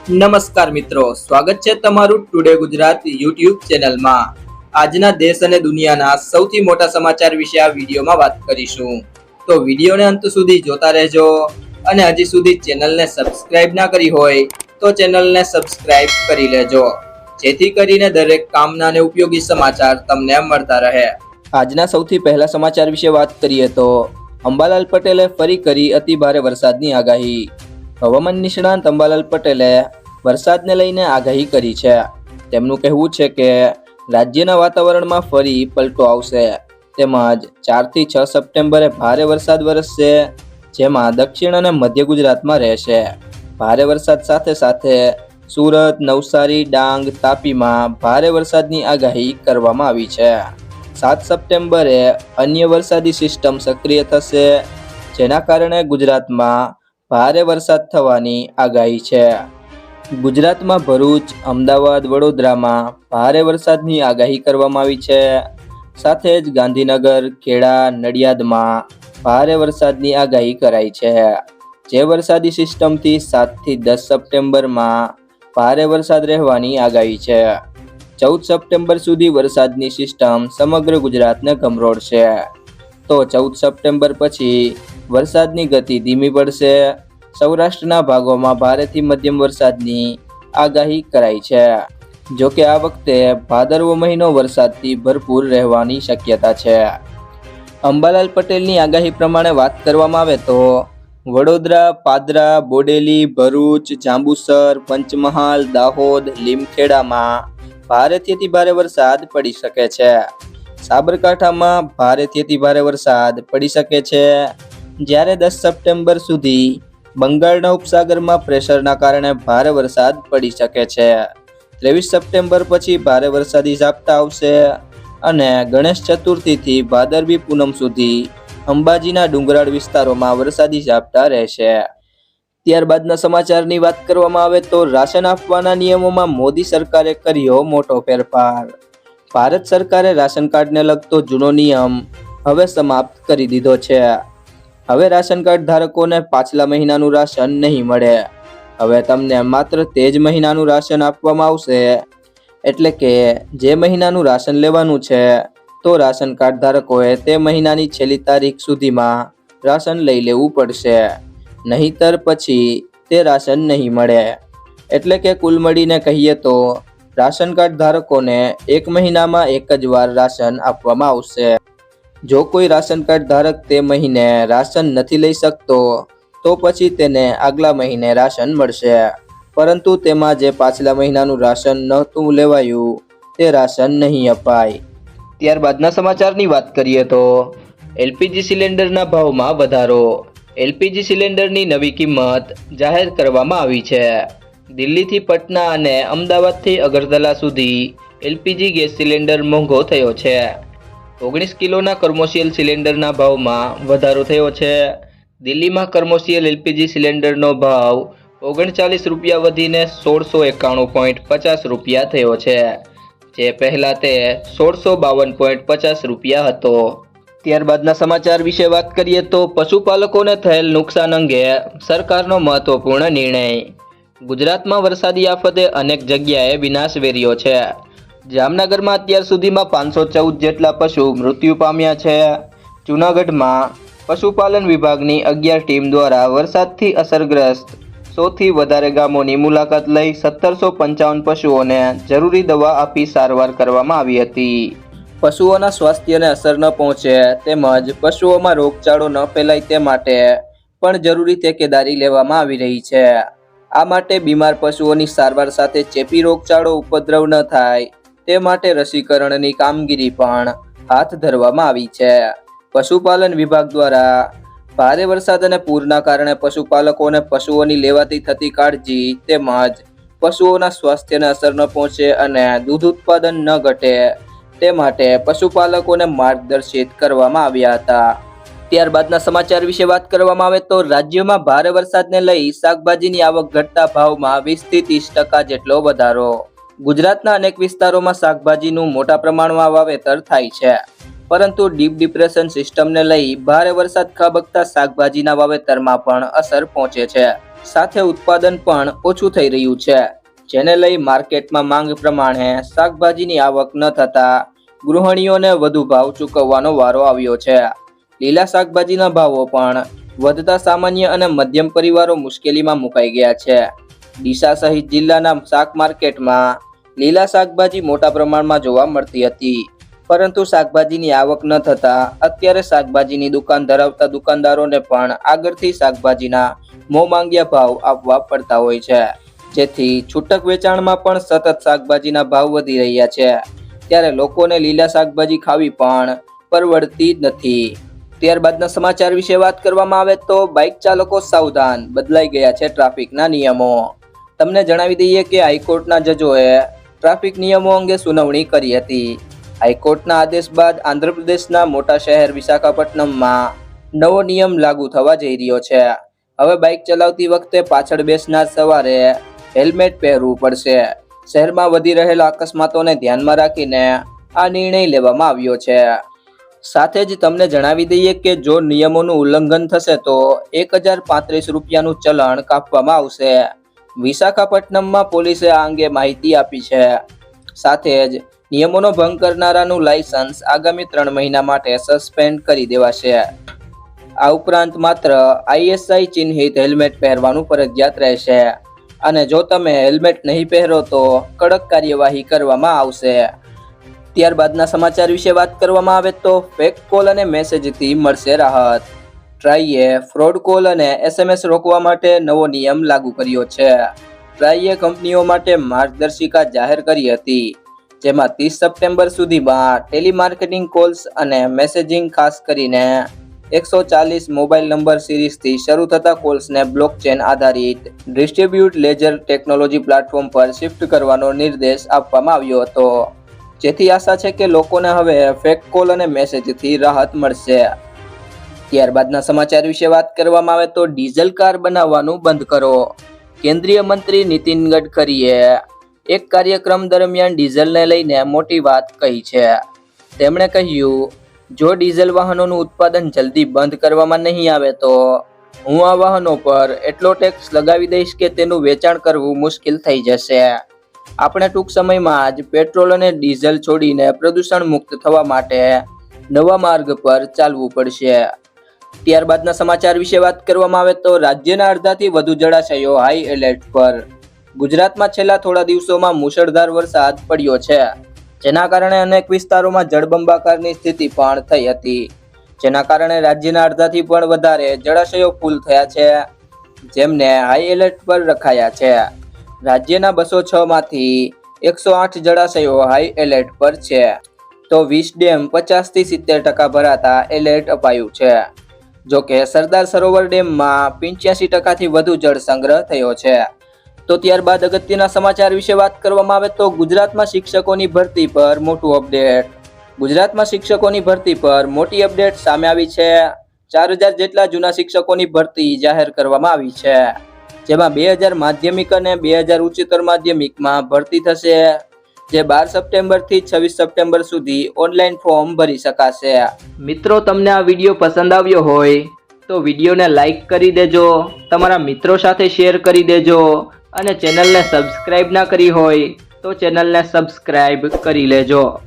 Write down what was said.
નમસ્કાર મિત્રો, સ્વાગત છે તમારું ટુડે ગુજરાત યુટ્યુબ ચેનલમાં। આજના દેશ અને દુનિયાના સૌથી મોટા સમાચાર વિશે આ વિડીયોમાં વાત કરીશું, તો વિડીયોને અંત સુધી જોતા રહેજો। અને હજી સુધી ચેનલને સબસ્ક્રાઇબ ના કરી હોય તો ચેનલને સબસ્ક્રાઇબ કરી લેજો, જેથી કરીને દરેક કામના અને ઉપયોગી સમાચાર તમને મળતા રહે। આજના સૌથી પહેલા સમાચાર વિશે વાત કરીએ તો અંબાલાલ પટેલે ફરી કરી અતિ ભારે વરસાદની આગાહી। હવામાન નિષ્ણાંત અંબાલાલ પટેલે વરસાદને લઈને આગાહી કરી છે। તેમનું કહેવું છે કે રાજ્યના વાતાવરણમાં ફરી પલટો આવશે, તેમજ 4 થી 6 સપ્ટેમ્બરે ભારે વરસાદ વરસશે, જેમાં દક્ષિણ અને મધ્ય ગુજરાતમાં રહેશે। ભારે વરસાદ સાથે સાથે સુરત, નવસારી, ડાંગ, તાપીમાં ભારે વરસાદની આગાહી કરવામાં આવી છે। 7 સપ્ટેમ્બરે અન્ય વરસાદી સિસ્ટમ સક્રિય થશે, જેના કારણે ગુજરાતમાં ભારે વરસાદ થવાની આગાહી છે। ગુજરાતમાં ભરૂચ, અમદાવાદ, વડોદરામાં ભારે વરસાદની આગાહી કરવામાં આવી છે। સાથે જ ગાંધીનગર, ખેડા, નડિયાદમાં ભારે વરસાદની આગાહી કરાઈ છે, જે વરસાદી સિસ્ટમથી 7 થી 10 સપ્ટેમ્બરમાં ભારે વરસાદ રહેવાની આગાહી છે। 14 સપ્ટેમ્બર સુધી વરસાદની સિસ્ટમ સમગ્ર ગુજરાતને ગમરોડશે, તો 14 સપ્ટેમ્બર પછી વરસાદની ગતિ ધીમી પડશે। સૌરાષ્ટ્રના ભાગોમાં ભારેથી મધ્યમ વરસાદની આગાહી કરાઈ છે। જો કે આ વખતે ભાદરવો મહિનો વરસાદથી ભરપૂર રહેવાની શક્યતા છે। અંબાલાલ પટેલની આગાહી પ્રમાણે વાત કરવામાં આવે તો વડોદરા, પાદરા, બોડેલી, ભરૂચ, જાંબુસર, પંચમહાલ, દાહોદ, લીમખેડામાં ભારેથી અતિ ભારે વરસાદ પડી શકે છે। સાબરકાંઠામાં ભારેથી અતિ ભારે વરસાદ પડી શકે છે, જ્યારે 10 સપ્ટેમ્બર સુધી બંગાળના ઉપસાગરમાં પ્રેશરના કારણે ભારે વરસાદ પડી શકે છે। 23 સપ્ટેમ્બર પછી ભારે વરસાદી ઝાપટા આવશે અને ગણેશ ચતુર્થીથી ભાદરવી પૂનમ સુધી અંબાજીના ડુંગરાળ વિસ્તારોમાં વરસાદી ઝાપટા રહેશે। ત્યારબાદના સમાચારની વાત કરવામાં આવે તો રાશન આપવાના નિયમોમાં મોદી સરકારે કર્યો મોટો ફેરફાર। ભારત સરકારે રાશન કાર્ડને લગતો જૂનો નિયમ હવે સમાપ્ત કરી દીધો છે। હવે રાશન કાર્ડ ધારકોને પાછલા મહિનાનું રાશન નહીં મળે। હવે તમને માત્ર તે જ મહિનાનું રાશન આપવામાં આવશે, એટલે કે જે મહિનાનું રાશન લેવાનું છે, તો રાશન કાર્ડ ધારકોએ તે મહિનાની છેલ્લી તારીખ સુધીમાં રાશન લઈ લેવું પડશે, નહીંતર પછી તે રાશન નહીં મળે। એટલે કે કુલ મળીને કહીએ તો રાશન કાર્ડ ધારકોને એક મહિનામાં એક જ વાર રાશન આપવામાં આવશે। જો કોઈ રાશન કાર્ડ ધારક તે મહિને રાશન નથી લઈ શકતો, તો પછી તેને આગલા મહિને રાશન મળશે, પરંતુ તેમાં જે પાછલા મહિનાનું રાશન નહોતું લેવાયું તે રાશન નહીં અપાય। ત્યારબાદના સમાચારની વાત કરીએ તો એલપીજી સિલિન્ડરના ભાવમાં વધારો। એલપીજી સિલિન્ડરની નવી કિંમત જાહેર કરવામાં આવી છે। દિલ્હીથી પટના અને અમદાવાદથી અગરતલા સુધી એલપીજી ગેસ સિલિન્ડર મોંઘો થયો છે। 19 કિલોના કમર્શિયલ સિલિન્ડરના ભાવમાં વધારો થયો છે। દિલ્હીમાં કમર્શિયલ એલપીજી સિલિન્ડરનો ભાવ 39 રૂપિયા વધીને 1691.50 રૂપિયા થયો છે, જે પહેલા તે 1652.50 રૂપિયા હતો। ત્યારબાદના સમાચાર વિશે વાત કરીએ તો પશુપાલકોને થયેલ નુકસાન અંગે સરકારનો મહત્વપૂર્ણ નિર્ણય। ગુજરાતમાં વરસાદી આફતે અનેક જગ્યાએ વિનાશ વેર્યો છે। જામનગરમાં અત્યાર સુધીમાં 514 જેટલા પશુ મૃત્યુ પામ્યા છે। જૂનાગઢમાં પશુપાલન વિભાગની 11 ટીમ દ્વારા વરસાદથી અસરગ્રસ્ત 100 થી વધારે ગામોની મુલાકાત લઈ 1755 પશુઓને જરૂરી દવા આપી સારવાર કરવામાં આવી હતી। પશુઓના સ્વાસ્થ્યને અસર ન પહોંચે તેમજ પશુઓમાં રોગચાળો ન ફેલાય તે માટે પણ જરૂરી તકેદારી લેવામાં આવી રહી છે। આ માટે બીમાર પશુઓની સારવાર સાથે ચેપી રોગચાળો ઉપદ્રવ ન થાય તે માટે રસીકરણની કામગીરી પણ હાથ ધરવામાં આવી છે। પશુપાલન વિભાગ દ્વારા ભારે વરસાદ અને પૂરના કારણે પશુપાલકોને પશુઓની લેવાતી થતી કાળજી તેમજ પશુઓના સ્વાસ્થ્યને અસર ન પહોંચે અને દૂધ ઉત્પાદન ન ઘટે તે માટે પશુપાલકોને માર્ગદર્શિત કરવામાં આવ્યા હતા। ત્યારબાદના સમાચાર વિશે વાત કરવામાં આવે તો રાજ્યમાં ભારે વરસાદને લઈ શાકભાજીની આવક ઘટતા ભાવમાં 20 થી 30% જેટલો વધારો। ગુજરાતના અનેક વિસ્તારોમાં શાકભાજીનું મોટા પ્રમાણમાં વાવેતર થાય છે, પરંતુ ડીપ ડિપ્રેશન સિસ્ટમને લઈ ભારે વરસાદ ખાબકતા શાકભાજીના વાવેતરમાં પણ અસર પહોંચે છે। સાથે ઉત્પાદન પણ ઓછું થઈ રહ્યું છે, જેને લઈ માર્કેટમાં માંગ પ્રમાણે શાકભાજીની આવક ન થતા ગૃહિણીઓને વધુ ભાવ ચૂકવવાનો વારો આવ્યો છે. લીલા શાકભાજીના ભાવો પણ વધતા સામાન્ય અને મધ્યમ પરિવારો મુશ્કેલીમાં મુકાઈ ગયા છે. ડીસા સહિત જિલ્લાના શાક માર્કેટમાં લીલા શાકભાજી મોટા પ્રમાણમાં જોવા મળતી હતી, પરંતુ શાકભાજીની આવક ન થતા અત્યારે શાકભાજીની દુકાન ધરાવતા દુકાનદારોને પણ આગળથી શાકભાજીના મોં માંગ્યા ભાવ આપવા પડતા હોય છે, જેથી છૂટક વેચાણમાં પણ સતત શાકભાજીના ભાવ વધી રહ્યા છે. ત્યારે લોકોને લીલા શાકભાજી ખાવી પણ પરવડતી નથી. ત્યારબાદના સમાચાર વિશે વાત કરવામાં આવે તો બાઇક ચાલકો સાવધાન, બદલાઈ ગયા છે ટ્રાફિકના નિયમો. તમને જણાવી દઈએ કે હાઈકોર્ટના જજોએ ટ્રાફિક નિયમો અંગે સુનાવણી કરી હતી. હાઈકોર્ટના આદેશ બાદ આંધ્રપ્રદેશના મોટા શહેર વિશાખાપટ્ટનમમાં નવો નિયમ લાગુ થવા જઈ રહ્યો છે. હવે બાઇક ચલાવતી વખતે પાછળ બેસનાર સવારે હેલ્મેટ પહેરવું પડશે. શહેરમાં વધી રહેલા અકસ્માતોને ધ્યાનમાં રાખીને આ નિર્ણય લેવામાં આવ્યો છે. સાથે જ તમને જણાવી દઈએ કે જો નિયમોનું ઉલ્લંઘન થશે તો 1035 રૂપિયાનું ચલણ કાપવામાં આવશે. વિશાખાપટ્ટનમમાં પોલીસે આ અંગે માહિતી આપી છે. સાથે જ નિયમોનો ભંગ કરનારાનું લાયસન્સ આગામી 3 મહિના માટે સસ્પેન્ડ કરી દેવાશે. આ ઉપરાંત માત્ર ISI ચિહ્નિત હેલ્મેટ પહેરવાનું ફરજિયાત રહેશે અને જો તમે હેલ્મેટ નહીં પહેરો તો કડક કાર્યવાહી કરવામાં આવશે. ત્યારબાદના સમાચાર વિશે વાત કરવામાં આવે તો ફેક કોલ અને મેસેજથી મળશે રાહત. ટ્રાઈએ ફ્રોડ કોલ અને SMS રોકવા માટે નવો નિયમ લાગુ કર્યો છે. ટ્રાઈએ કંપનીઓ માટે માર્ગદર્શિકા જાહેર કરી હતી, જેમાં 30 સપ્ટેમ્બર સુધીમાં ટેલિમાર્કેટિંગ કોલ્સ અને મેસેજિંગ, ખાસ કરીને 140 મોબાઈલ નંબર સિરીઝથી શરૂ થતા કોલ્સને બ્લોકચેન આધારિત ડિસ્ટ્રીબ્યુટ લેજર ટેકનોલોજી પ્લેટફોર્મ પર શિફ્ટ કરવાનો નિર્દેશ આપવામાં આવ્યો હતો, જેથી આશા છે કે લોકોને હવે ફેક કોલ અને મેસેજથી રાહત મળશે. ત્યારબાદના સમાચાર વિશે વાત કરવામાં આવે તો ડીઝલ કાર બનાવવાનું બંધ કરો. કેન્દ્રીય મંત્રી નીતિન ગડકરીએ એક કાર્યક્રમ દરમિયાન ડીઝલને લઈને મોટી વાત કહી છે. તેમણે કહ્યું, જો ડીઝલ વાહનોનું ઉત્પાદન જલ્દી બંધ કરવામાં નહીં આવે તો હું આ વાહનો પર એટલો ટેક્સ લગાવી દઈશ કે તેનું વેચાણ કરવું મુશ્કેલ થઈ જશે. આપણે ટૂંક સમયમાં જ પેટ્રોલ અને ડીઝલ છોડીને પ્રદૂષણ મુક્ત થવા માટે નવા માર્ગ પર ચાલવું પડશે. ત્યારબાદના સમાચાર વિશે વાત કરવામાં આવે તો રાજ્યના અડધાથી વધુ જળાશયો હાઈ એલર્ટ પર. ગુજરાતમાં છેલ્લા થોડા દિવસોમાં મુશળધાર વરસાદ પડ્યો છે, જેના કારણે અનેક વિસ્તારોમાં જળબંબાકારની સ્થિતિ પણ થઈ હતી, જેના કારણે રાજ્યના અડધાથી પણ વધારે જળાશયો ફૂલ થયા છે, જેમને હાઈ એલર્ટ પર રખાયા છે. રાજ્યના 206 માંથી 108 જળાશયો હાઈ એલર્ટ પર છે, તો 20 ડેમ 50 થી 70% ભરાતા એલર્ટ અપાયું છે. જો કે સરદાર સરોવર ડેમમાં 85% થી વધુ જળ સંગ્રહ થયો છે. તો ત્યારબાદ અગત્યના સમાચાર વિશે વાત કરવામાં આવે તો ગુજરાતમાં શિક્ષકોની ભરતી પર મોટું અપડેટ. ગુજરાતમાં શિક્ષકોની ભરતી પર મોટી અપડેટ સામે આવી છે. 4000 જેટલા જૂના શિક્ષકોની ભરતી જાહેર કરવામાં આવી છે, જેમાં 2000 માધ્યમિક અને 2000 ઉચ્ચતર માધ્યમિકમાં ભરતી થશે, જે 12 સપ્ટેમ્બરથી 26 સપ્ટેમ્બર સુધી ઓનલાઈન ફોર્મ ભરી શકાશે. મિત્રો, તમને આ વિડીયો પસંદ આવ્યો હોય તો વિડીયોને લાઈક કરી દેજો, તમારા મિત્રો સાથે શેર કરી દેજો અને ચેનલને સબસ્ક્રાઇબ ના કરી હોય તો ચેનલને સબસ્ક્રાઇબ કરી લેજો.